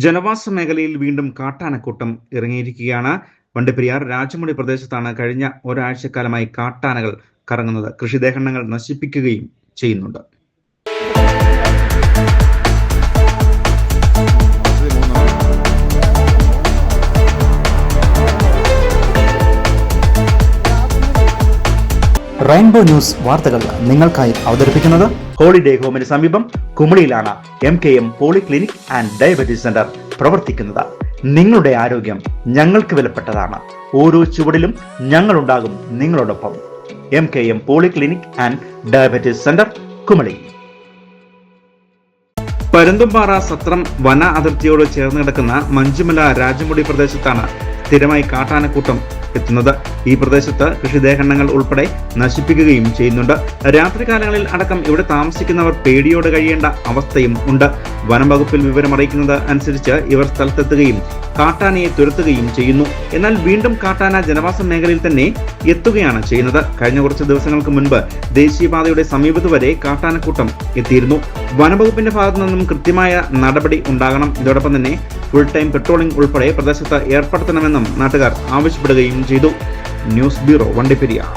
ജനവാസ മേഖലയിൽ വീണ്ടും കാട്ടാനക്കൂട്ടം ഇറങ്ങിയിരിക്കുകയാണ്. വണ്ടിപ്പെരിയാർ രാജമുടി പ്രദേശത്താണ് കഴിഞ്ഞ ഒരാഴ്ചക്കാലമായി കാട്ടാനകൾ കറങ്ങുന്നത്. കൃഷിദേഹങ്ങൾ നശിപ്പിക്കുകയും ചെയ്യുന്നുണ്ട്. റെയിൻബോ ന്യൂസ് വാർത്തകൾ നിങ്ങൾക്കായി അവതരിപ്പിക്കുന്നത് ഹോളിഡേ ഹോമിന് സമീപം കുമളിയിലാണ് MKM polyclinic and diabetes centre പ്രവർത്തിക്കുന്നത്. നിങ്ങളുടെ ആരോഗ്യം ഞങ്ങൾക്ക് വിലപ്പെട്ടതാണ്. ഓരോ ചുവടിലും ഞങ്ങളുണ്ടാകും നിങ്ങളോടൊപ്പം. MKM polyclinic and diabetes centre, Kumily. Parunthumpara Sathram വന അതിർത്തിയോട് ചേർന്ന് കിടക്കുന്ന മഞ്ചുമല രാജമുടി പ്രദേശത്താണ് സ്ഥിരമായി കാട്ടാനക്കൂട്ടം എത്തുന്നത്. ഈ പ്രദേശത്ത് കൃഷിദേഹങ്ങൾ ഉൾപ്പെടെ നശിപ്പിക്കുകയും ചെയ്യുന്നുണ്ട്. രാത്രികാലങ്ങളിൽ അടക്കം ഇവിടെ താമസിക്കുന്നവർ പേടിയോടെ കഴിയേണ്ട അവസ്ഥയും ഉണ്ട്. വനം വകുപ്പിൽ വിവരമറിയിക്കുന്നത് അനുസരിച്ച് ഇവർ സ്ഥലത്തെത്തുകയും കാട്ടാനയെ തുരത്തുകയും ചെയ്യുന്നു. എന്നാൽ വീണ്ടും കാട്ടാന ജനവാസ മേഖലയിൽ തന്നെ എത്തുകയാണ് ചെയ്യുന്നത്. കഴിഞ്ഞ കുറച്ച് ദിവസങ്ങൾക്ക് മുൻപ് ദേശീയപാതയുടെ സമീപത്ത് വരെ കാട്ടാനക്കൂട്ടം എത്തിയിരുന്നു. വനംവകുപ്പിന്റെ ഭാഗത്തു നിന്നും കൃത്യമായ നടപടി ഉണ്ടാകണം. ഇതോടൊപ്പം തന്നെ ഫുൾ ടൈം പെട്രോളിംഗ് ഉൾപ്പെടെ പ്രദേശത്ത് ഏർപ്പെടുത്തണമെന്നും നാട്ടുകാർ ആവശ്യപ്പെടുകയും ചെയ്തു. News bureau, Vandiperiyar.